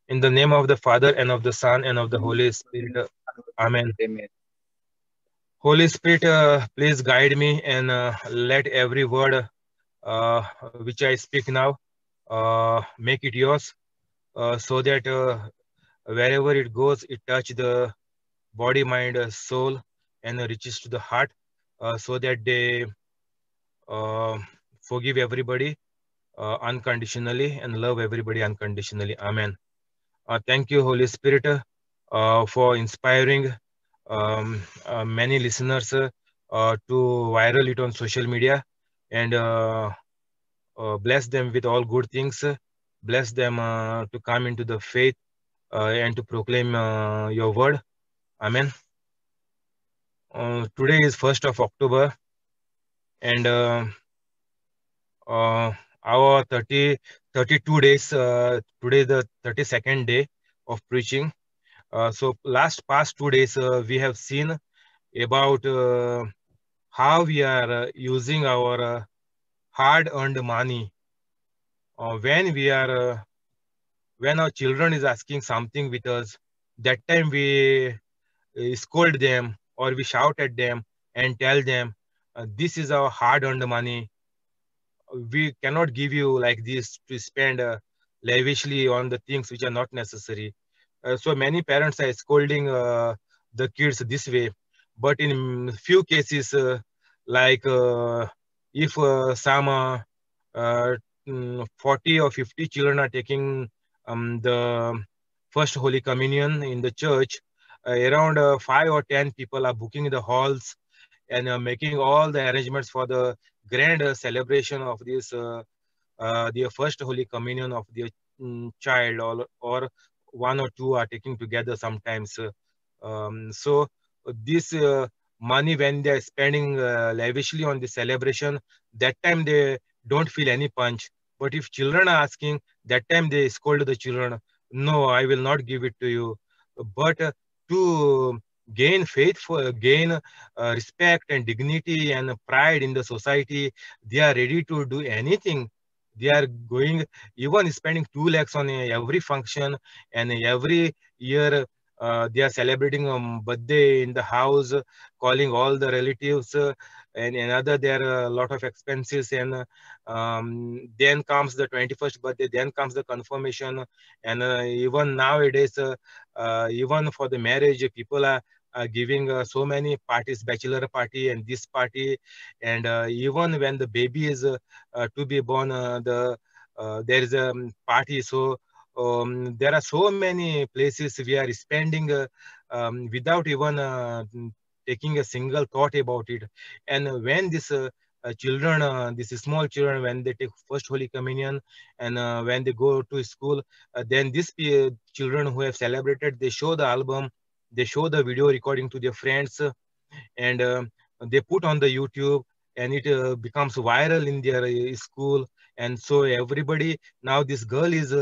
In the name of the Father, and of the Son, and of the Holy Spirit. Amen. Amen. Holy Spirit, please guide me and let every word which I speak now make it yours, so that wherever it goes, it touch the body, mind, soul, and reaches to the heart, so that they uh, forgive everybody unconditionally and love everybody unconditionally. Amen. Thank you, Holy Spirit, for inspiring many listeners to viral it on social media, and bless them with all good things. Bless them to come into the faith and to proclaim your word. Amen. Today is 1st of October, and uh, our 32 days, today the 32nd day of preaching. So past 2 days, we have seen about how we are using our hard-earned money when we are when our children is asking something with us. That time we scold them or we shout at them and tell them, this is our hard-earned money. We cannot give you like this to spend lavishly on the things which are not necessary. So many parents are scolding the kids this way, but in few cases, like if some 40 or 50 children are taking the first Holy Communion in the church, around 5 or 10 people are booking the halls and making all the arrangements for the grand celebration of this their first Holy Communion of their child, or one or two are taking together sometimes. So this money, when they are spending lavishly on the celebration, that time they don't feel any punch. But if children are asking, that time they scold the children, no, I will not give it to you. But to gain faith, for gain respect and dignity and pride in the society, they are ready to do anything. They are going, even spending 2 lakhs on every function, and every year they are celebrating birthday in the house, calling all the relatives, and another there are a lot of expenses, and then comes the 21st birthday, then comes the confirmation, and even nowadays, even for the marriage, people are giving so many parties, bachelor party and this party, and even when the baby is to be born, there is a party. So there are so many places we are spending without even taking a single thought about it. And when this children, these small children, when they take first Holy Communion, and when they go to school, then these children who have celebrated, they show the album, they show the video recording to their friends, and they put on the YouTube, and it becomes viral in their school. And so everybody, now this girl is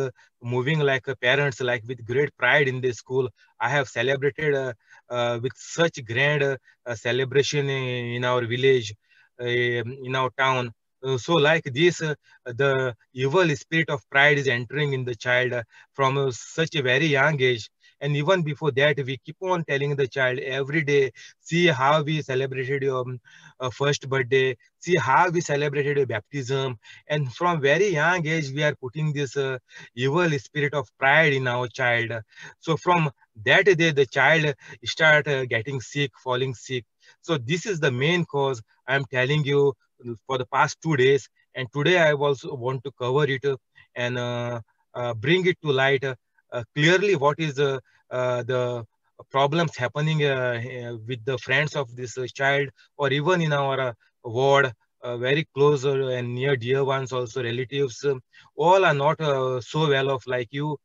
moving like parents, like with great pride in the school. I have celebrated with such grand celebration in our village, in our town. So like this, the evil spirit of pride is entering in the child from such a very young age. And even before that, we keep on telling the child every day, see how we celebrated your first birthday, see how we celebrated your baptism. And from very young age, we are putting this evil spirit of pride in our child. So from that day, the child start getting sick, falling sick. So this is the main cause. I am telling you for the past 2 days, and today I also want to cover it and bring it to light clearly what is the problems happening with the friends of this child, or even in our ward, very close and near dear ones, also relatives, all are not so well off like you,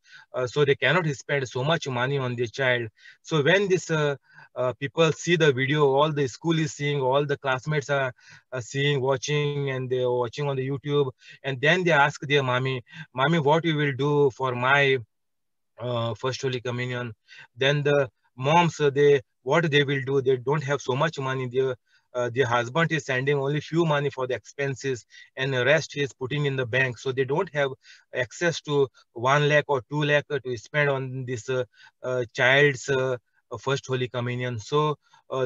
so they cannot spend so much money on their child. So when this people see the video, all the school is seeing, all the classmates are seeing, watching, and they're watching on the YouTube, and then they ask their mommy, what you will do for my first Holy Communion. Then the moms, they what they will do, they don't have so much money. the husband is sending only few money for the expenses, and the rest he is putting in the bank. So they don't have access to 1 lakh or 2 lakh to spend on this child's first Holy Communion. So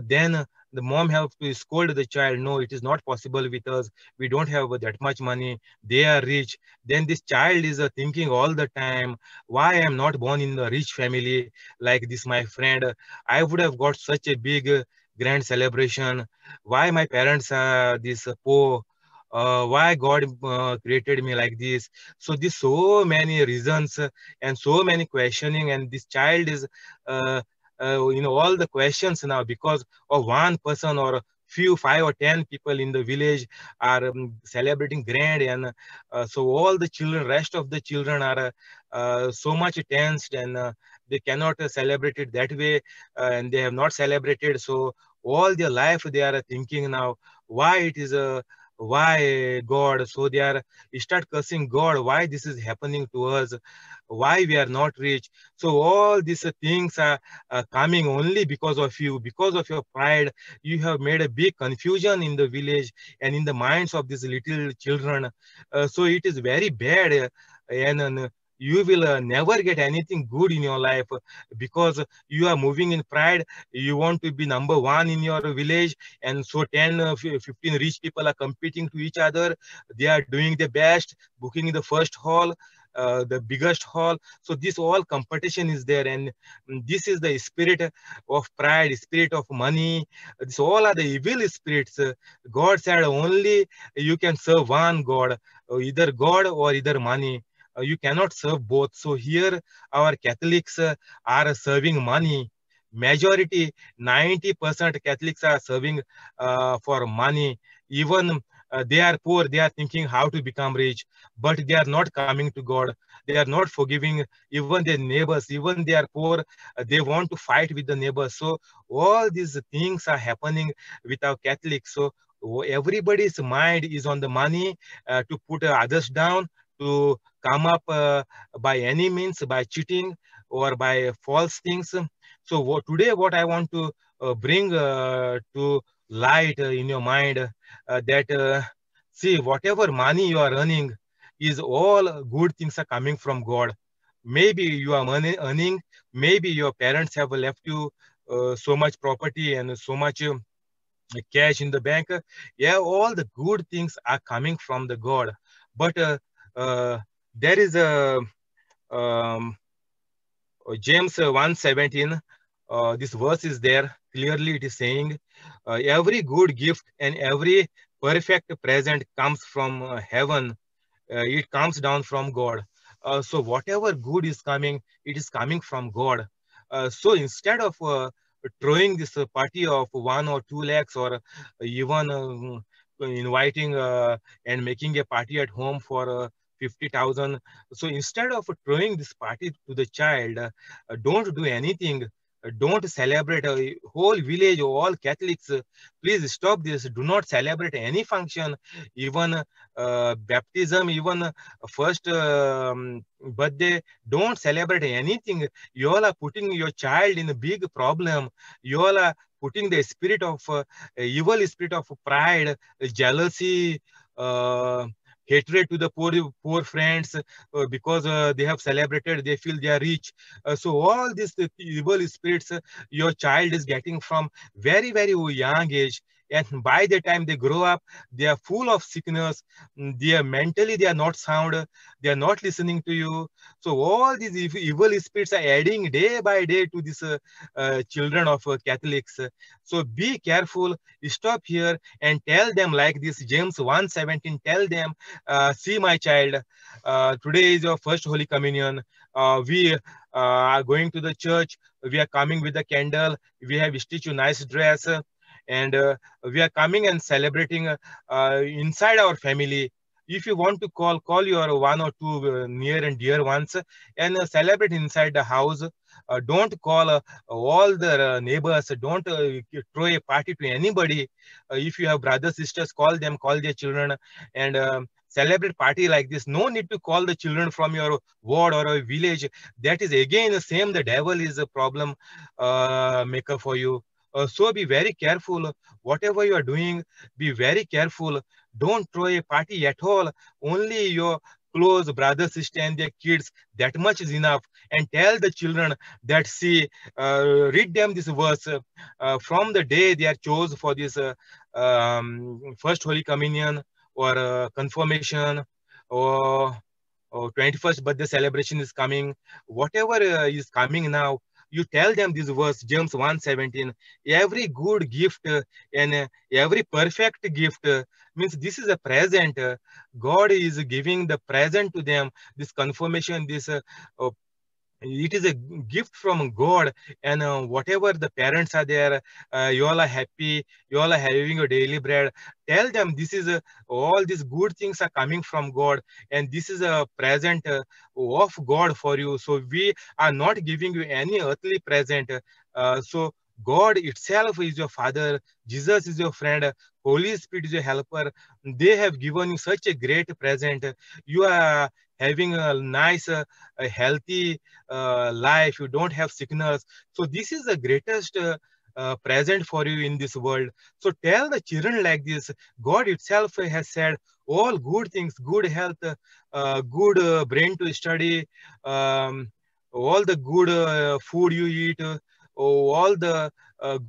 then the mom have to scold the child. No, it is not possible with us. We don't have that much money. They are rich. Then this child is thinking all the time, why I am not born in a rich family like this, my friend. I would have got such a big grand celebration. Why my parents are this poor? Why God created me like this? So these so many reasons and so many questioning, and this child is all the questions now because of one person or few 5 or 10 people in the village are celebrating grand, and so all the children, rest of the children are so much tensed, and they cannot celebrate it that way, and they have not celebrated. So all their life they are thinking now, why it is why God? So they are start cursing God. Why this is happening to us? Why we are not rich? So all these things are coming only because of you, because of your pride. You have made a big confusion in the village and in the minds of these little children. So it is very bad, and you will never get anything good in your life because you are moving in pride. You want to be number one in your village, and so 10 15 rich people are competing to each other. They are doing the best, booking the first hall, the biggest hall. So this all competition is there, and this is the spirit of pride, spirit of money. This all are the evil spirits. God said only you can serve one God, either God or either money. You cannot serve both. So here our Catholics are serving money. Majority 90% Catholics are serving for money. Even they are poor, they are thinking how to become rich, but they are not coming to God. They are not forgiving even their neighbors. Even they are poor, they want to fight with the neighbors. So all these things are happening with our Catholics. So everybody's mind is on the money, to put others down, to come up by any means, by cheating or by false things. So today what I want to bring to light in your mind, that see, whatever money you are earning is all good things are coming from God. Maybe you are earning, maybe your parents have left you so much property and so much cash in the bank. Yeah, all the good things are coming from the God. But uh, there is a um, James 1:17. This verse is there. Clearly, it is saying, every good gift and every perfect present comes from heaven. It comes down from God. So whatever good is coming, it is coming from God. So instead of throwing this party of 1 or 2 lakhs, or even inviting and making a party at home for 50,000. So instead of throwing this party to the child, don't do anything. Don't celebrate a whole village or all Catholics. Please stop this. Do not celebrate any function, even baptism, even first birthday. Don't celebrate anything. You all are putting your child in a big problem. You all are putting the spirit of evil spirit of pride, jealousy, uh, hatred to the poor friends, because they have celebrated, they feel they are rich. So all these evil spirits your child is getting from very young age, and by the time they grow up, they are full of sickness. They are mentally, they are not sound. They are not listening to you. So all these evil spirits are adding day by day to these children of Catholics. So be careful. Stop here and tell them like this. James 1:17. Tell them, see my child, today is your first Holy Communion. We are going to the church. We are coming with a candle. We have stitched a nice dress, and we are coming and celebrating inside our family. If you want to call your 1 or 2 near and dear ones, and celebrate inside the house. Don't call all the neighbors. Don't throw a party to anybody. If you have brothers, sisters, call them, call their children, and celebrate party like this. No need to call the children from your ward or a village. That is again the same. The devil is a problem maker for you. So be very careful. Whatever you are doing, be very careful. Don't throw a party at all. Only your close brother, sister, and their kids. That much is enough. And tell the children that see, read them this verse from the day they are chose for this first Holy Communion or confirmation or 21st birthday celebration is coming, whatever is coming now, you tell them this verse, James 1:17. Every good gift and every perfect gift means this is a present. God is giving the present to them, this confirmation, this it is a gift from God. And whatever the parents are there, you all are happy, you all are having a daily bread. Tell them this is all these good things are coming from God, and this is a present of God for you. So we are not giving you any earthly present. So God itself is your father, Jesus is your friend, Holy Spirit is your helper. They have given you such a great present. You are having a nice, a healthy life. You don't have sickness. So this is the greatest present for you in this world. So tell the children like this. God itself has said all good things, good health, good brain to study, all the good food you eat, all the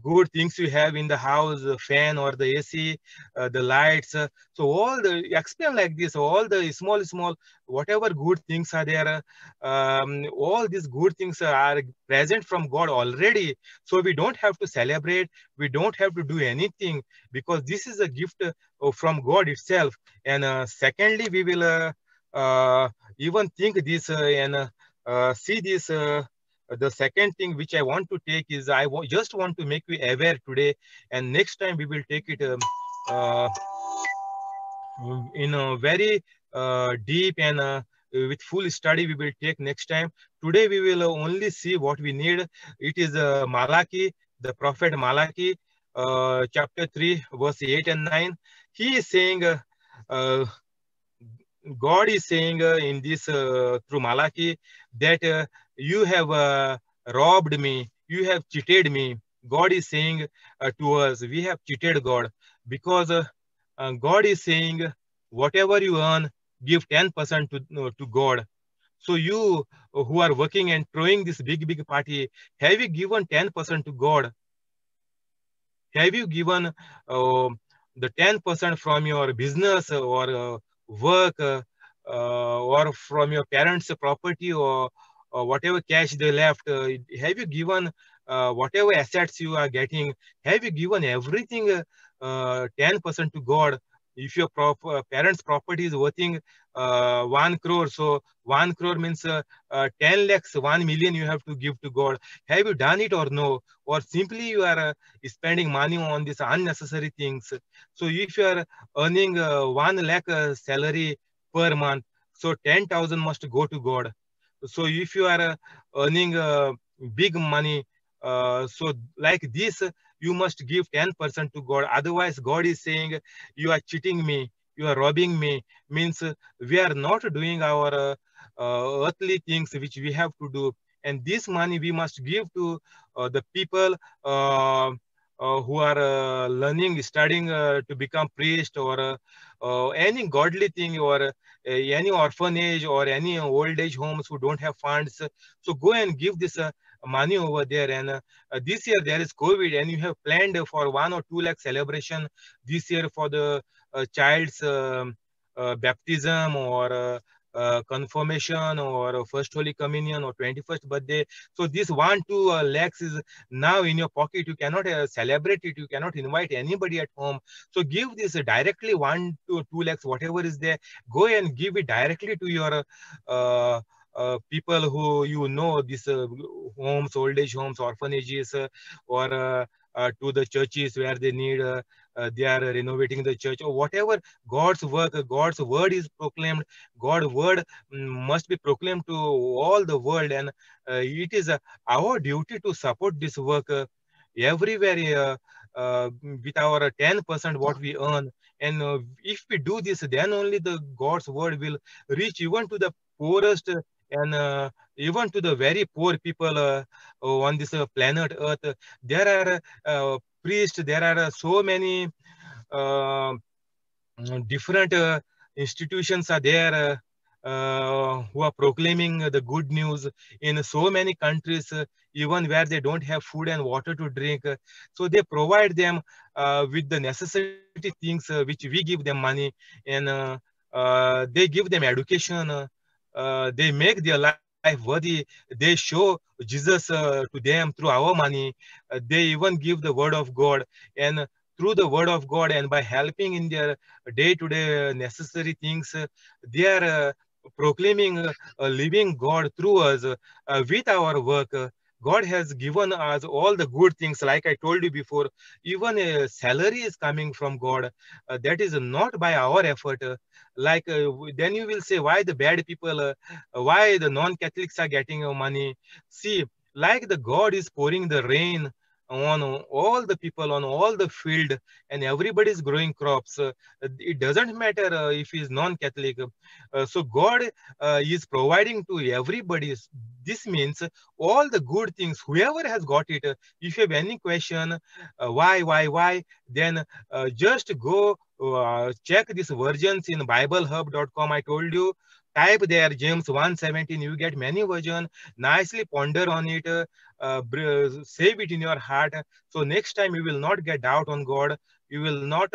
good things you have in the house, the fan or the AC, the lights. So all the explain like this, all the small, whatever good things are there, all these good things are present from God already. So we don't have to celebrate, we don't have to do anything, because this is a gift from God itself. And secondly, we will even think this see this. The second thing which I want to take is just want to make you aware today, and next time we will take it uh, in a very deep and with full study we will take next time. Today we will only see what we need. It is Malachi, the prophet Malachi, chapter 3, verse 8 and 9. He is saying, uh, God is saying in this through Malachi that you have robbed me, you have cheated me. God is saying to us, we have cheated God, because God is saying, whatever you earn, give 10% to God. So you who are working and throwing this big party, have you given 10% to God? Have you given the 10% from your business or work or from your parents' property, or whatever cash they left? Have you given whatever assets you are getting? Have you given everything 10% to God? If your parents' property is worth 1 crore, so 1 crore means 10 lakhs, 1 million you have to give to God. Have you done it or no? Or simply you are spending money on these unnecessary things? So if you are earning 1 lakh salary per month, so 10,000 must go to God. So if you are earning big money, so like this, you must give 10% to God. Otherwise, God is saying, you are cheating me, you are robbing me. Means we are not doing our earthly things which we have to do. And this money we must give to the people who are learning, studying to become priest, or any godly thing, or any orphanage or any old age homes who don't have funds. So go and give this money over there. And this year there is COVID, and you have planned for 1 or 2 lakh celebration this year for the child's baptism, or confirmation, or first Holy Communion, or 21st birthday. So this 1 2 lakhs is now in your pocket. You cannot celebrate it. You cannot invite anybody at home. So give this directly 1 to 2 lakhs, whatever is there. Go and give it directly to your people who you know, these homes, old age homes, orphanages, or to the churches where they need. They are renovating the church, or whatever. God's work, God's word is proclaimed. God's word must be proclaimed to all the world, and it is our duty to support this work everywhere with our 10% what we earn. And if we do this, then only the God's word will reach even to the poorest And even to the very poor people on this planet Earth, there are priests, there are so many uh, different institutions are there who are proclaiming the good news in so many countries, even where they don't have food and water to drink. So they provide them with the necessary things which we give them money, and they give them education. They make their life worthy. They show Jesus to them through our money. They even give the word of God, and through the word of God and by helping in their day-to-day necessary things, they are proclaiming a living God through us with our work. God has given us all the good things, like I told you before. Even salary is coming from God. That is not by our effort. Then you will say, why the bad people, why the non-Catholics are getting money? See, like the God is pouring the rain on all the people on all the field, and everybody is growing crops. It doesn't matter if he is non-Catholic. So God is providing to everybody. This means all the good things, whoever has got it. If you have any question, why, then just go check this versions in BibleHub.com. I told you, type there James 1:17. You get many version. Nicely ponder on it. Save it in your heart. So next time you will not get doubt on God. You will not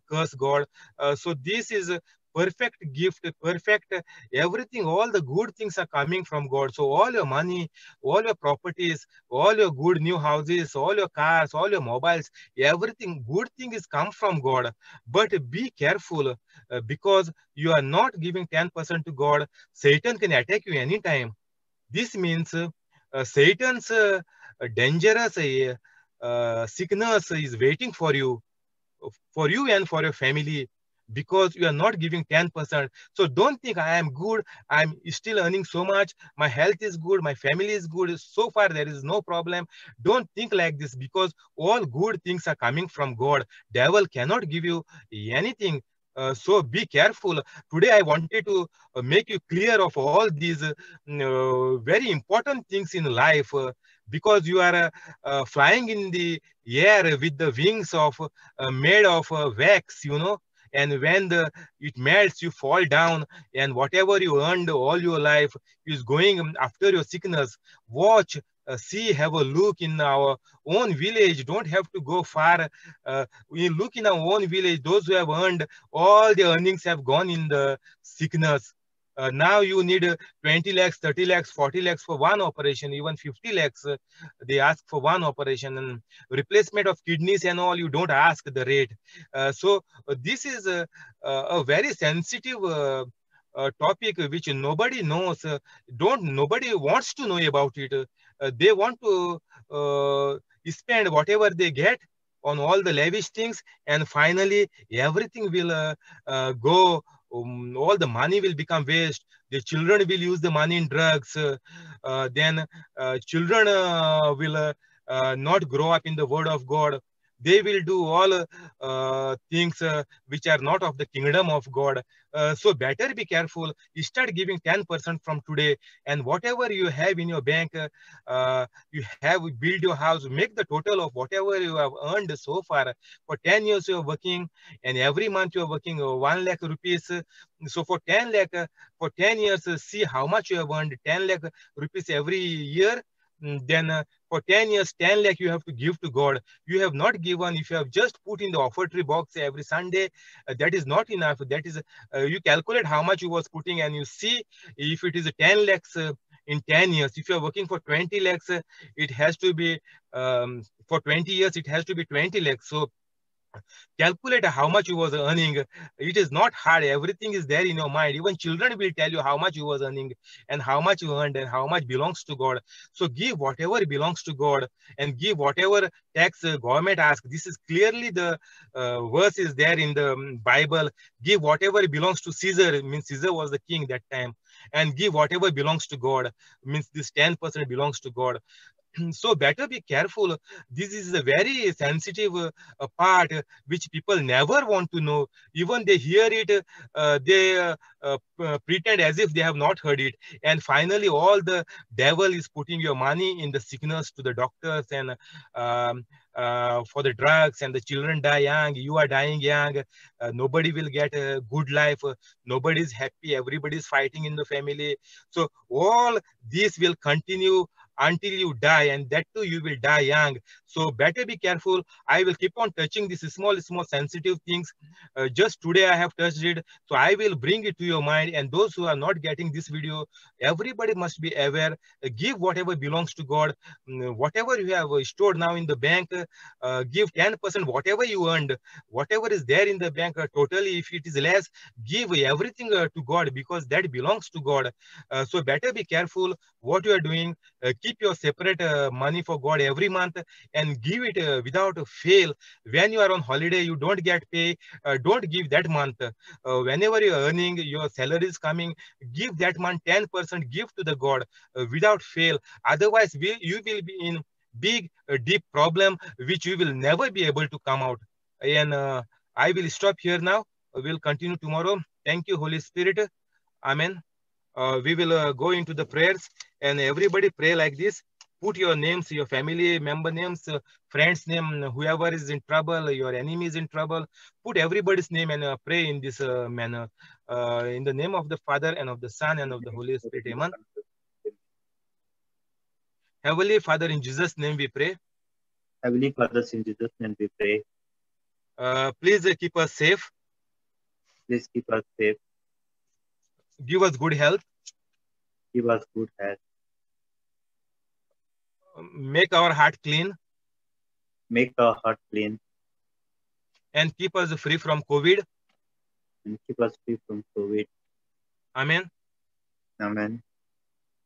curse God. So this is a perfect gift, perfect everything. All the good things are coming from God. So all your money, all your properties, all your good new houses, all your cars, all your mobiles, everything good thing is come from God. But be careful because you are not giving 10% to God. Satan can attack you anytime. This means Satan's dangerous sickness is waiting for you and for your family, because you are not giving 10%. So don't think I am good, I'm still earning so much, my health is good, my family is good, so far there is no problem. Don't think like this, because all good things are coming from God. Devil cannot give you anything. So be careful. Today I wanted to make you clear of all these very important things in life, because you are flying in the air with the wings of made of wax, and when it melts, you fall down, and whatever you earned all your life is going after your sickness. Watch, see, have a look in our own village. Don't have to go far. We look in our own village. Those who have earned, all the earnings have gone in the sickness. Now you need 20 lakhs, 30 lakhs, 40 lakhs for one operation, even 50 lakhs. They ask for one operation, and replacement of kidneys and all, you don't ask the rate. So this is a very sensitive topic which nobody knows. Nobody wants to know about it. They want to spend whatever they get on all the lavish things, and finally everything will go. All the money will become waste. The children will use the money in drugs. Then children will not grow up in the word of God. They will do all things which are not of the kingdom of God. So better be careful. You start giving 10% from today, and whatever you have in your bank, you have build your house, make the total of whatever you have earned so far. For 10 years you are working, and every month you are working 1 lakh rupees. So for 10 lakh, for 10 years, see how much you have earned, 10 lakh rupees every year. Then for 10 years, 10 lakh you have to give to God. You have not given. If you have just put in the offertory box every Sunday, that is not enough. That is, you calculate how much you was putting, and you see if it is 10 lakhs in 10 years. If you are working for 20 lakhs, it has to be, for 20 years, it has to be 20 lakhs. So calculate how much you was earning. It is not hard. Everything is there in your mind. Even children will tell you how much you was earning and how much you earned and how much belongs to God. So give whatever belongs to God, and give whatever tax government asks. This is clearly the verse is there in the Bible. Give whatever belongs to Caesar. It means Caesar was the king that time. And give whatever belongs to God. It means this 10% belongs to God. So better be careful. This is a very sensitive part which people never want to know. Even they hear it, they pretend as if they have not heard it. And finally, all the devil is putting your money in the sickness to the doctors and um, for the drugs, and the children die young. You are dying young. Nobody will get a good life. Nobody is happy. Everybody is fighting in the family. So all this will continue until you die, and that too you will die young. So better be careful. I will keep on touching these small sensitive things. Just today I have touched it, so I will bring it to your mind. And those who are not getting this video, everybody must be aware. Give whatever belongs to God. Whatever you have stored now in the bank, give 10%. Whatever you earned, whatever is there in the bank, totally, if it is less, give everything to God, because that belongs to God. So better be careful what you are doing. Keep your separate money for God every month, and give it without fail. When you are on holiday, you don't get pay, don't give that month. Whenever you are earning, your salary is coming, give that month 10%, give to the God without fail. Otherwise you will be in big deep problem which you will never be able to come out. And I will stop here now. We'll continue tomorrow. Thank you, Holy Spirit. Amen. We will go into the prayers, and everybody pray like this. Put your names, your family member names, friends name, whoever is in trouble, your enemy is in trouble. Put everybody's name and pray in this manner. In the name of the Father, and of the Son, and of the Holy Spirit. Amen. Heavenly Father, in Jesus' name we pray. Heavenly Father, in Jesus' name we pray. Please keep us safe. Please keep us safe. Give us good health. Give us good health. Make our heart clean. Make our heart clean. And keep us free from COVID. And keep us free from COVID. Amen. Amen.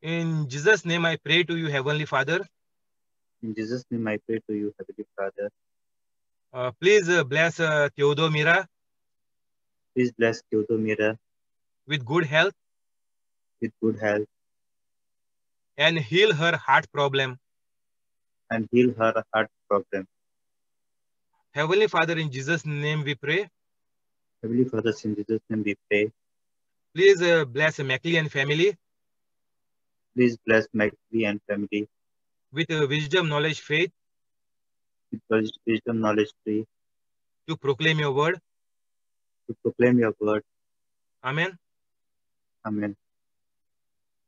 In Jesus' name I pray to you, Heavenly Father. In Jesus' name I pray to you, Heavenly Father. Please bless Theodomira. Please bless Theodomira With good health. With good health. And heal her heart problem. And heal her heart problem. Heavenly Father, in Jesus' name we pray. Heavenly Father, in Jesus' name we pray. Please bless Mackley and family. Please bless Mackley and family. With wisdom, knowledge, faith. With wisdom, knowledge, faith. To proclaim your word. To proclaim your word. Amen. Amen.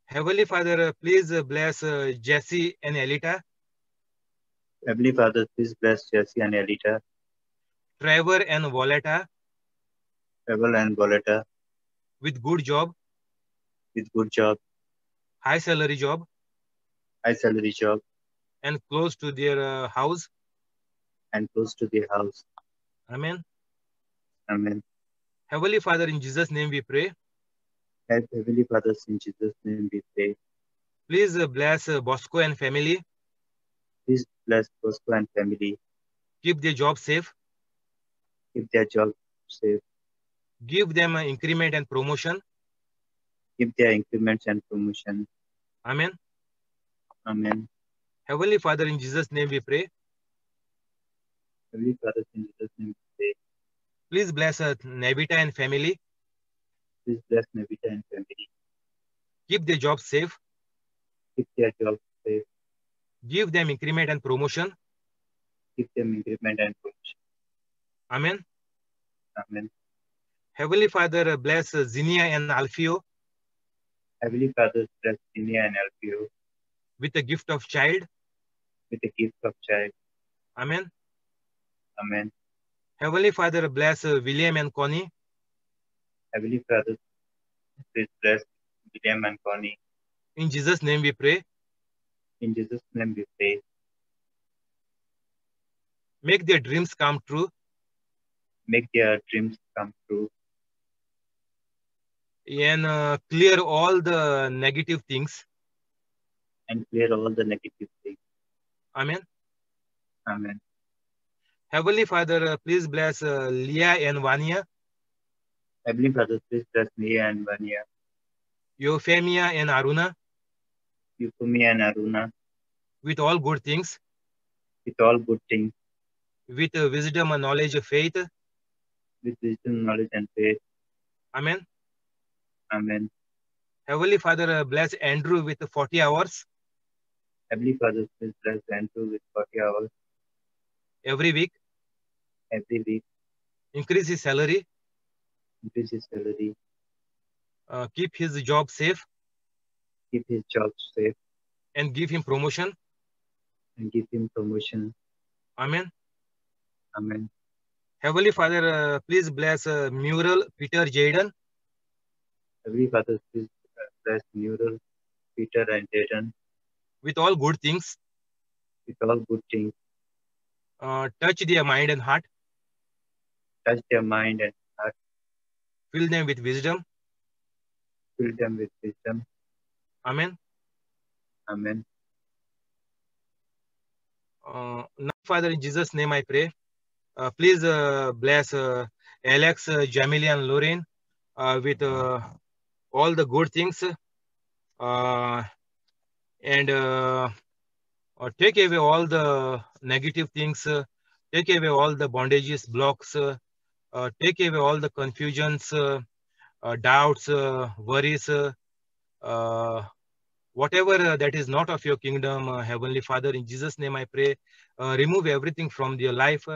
Heavenly Father, please bless Jesse and Elita. Heavenly Father, please bless Jesse and Elita. Trevor and Voletta. Trevor and Voletta. With good job. With good job. High salary job. High salary job. And close to their house. And close to their house. Amen. Amen. Heavenly Father, in Jesus' name we pray. Heavenly Father, in Jesus' name we pray. Please bless Bosco and family. Please bless Bosco and family. Keep their job safe. Keep their job safe. Give them increment and promotion. Give their increments and promotion. Amen. Amen. Heavenly Father, in Jesus' name we pray. Heavenly Father, in Jesus' name we pray. Please bless Navita and family. Please bless Navita and family. Keep their job safe. Keep their job safe. Give them increment and promotion. Give them increment and promotion. Amen. Amen. Heavenly Father, bless Zinia and Alfio. Heavenly Father, bless Zinia and Alfio. With the gift of child. With the gift of child. Amen. Amen. Heavenly Father, bless William and Connie. Heavenly Father, please bless William and Connie. In Jesus' name we pray. In Jesus' name we pray. Make their dreams come true. Make their dreams come true. And clear all the negative things. And clear all the negative things. Amen. Amen. Heavenly Father, please bless Leah and Vania. Heavenly Father, please bless Leah and Vania. Euphemia and Aruna. Euphemia and Aruna. with all good things, with all good things, with wisdom and knowledge, faith. with wisdom, knowledge, and faith. Amen. Amen. Heavenly Father, bless Andrew with 40 hours Heavenly Father, please bless Andrew with 40 hours every week, every week, increase his salary, increase his salary, keep his job safe, keep his job safe, and give him promotion. and give him promotion. Amen. Amen. Heavenly Father, please bless Mural Peter Jaden Heavenly Father, please bless Neural, Peter, and Jaden with all good things. with all good things. Touch their mind and heart, Touch their mind and heart, fill them with wisdom. fill them with wisdom. Amen. Amen. Now, Father, in Jesus' name I pray. Please bless Alex, Jamili, and Lorraine with all the good things and take away all the negative things, take away all the bondages, blocks, take away all the confusions, doubts, worries, uh, whatever that is not of your kingdom, Heavenly Father, in Jesus' name I pray, remove everything from their life,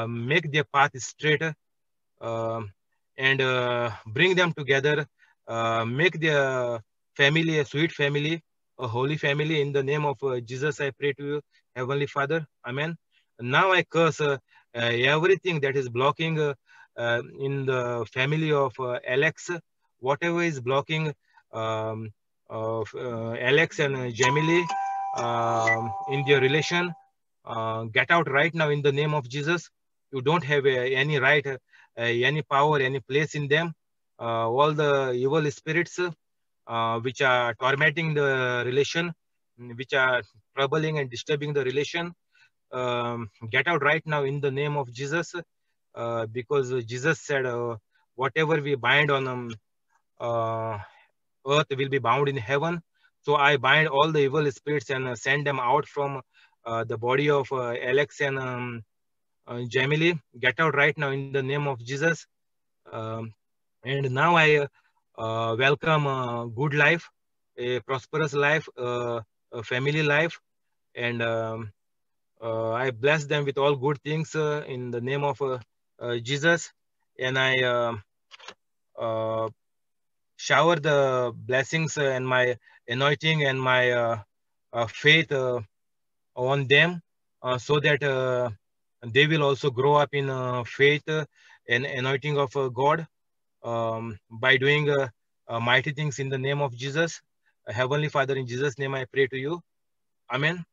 make their path straight, and bring them together, make their family a sweet family, a holy family. In the name of Jesus, I pray to you, Heavenly Father. Amen. Now I curse everything that is blocking in the family of Alex, whatever is blocking of Alex and Jamili in their relation. Get out right now in the name of Jesus. You don't have any right, any power, any place in them. All the evil spirits which are tormenting the relation, which are troubling and disturbing the relation, get out right now in the name of Jesus, because Jesus said, whatever we bind on uh, earth will be bound in heaven. So I bind all the evil spirits and send them out from the body of Alex and Jamili. Get out right now in the name of Jesus. Um, and now I welcome a good life, a prosperous life, a family life, and I bless them with all good things in the name of Jesus. And I uh, shower the blessings and my anointing and my faith on them so that they will also grow up in faith and anointing of God by doing mighty things in the name of Jesus. Heavenly Father, in Jesus' name I pray to you. Amen.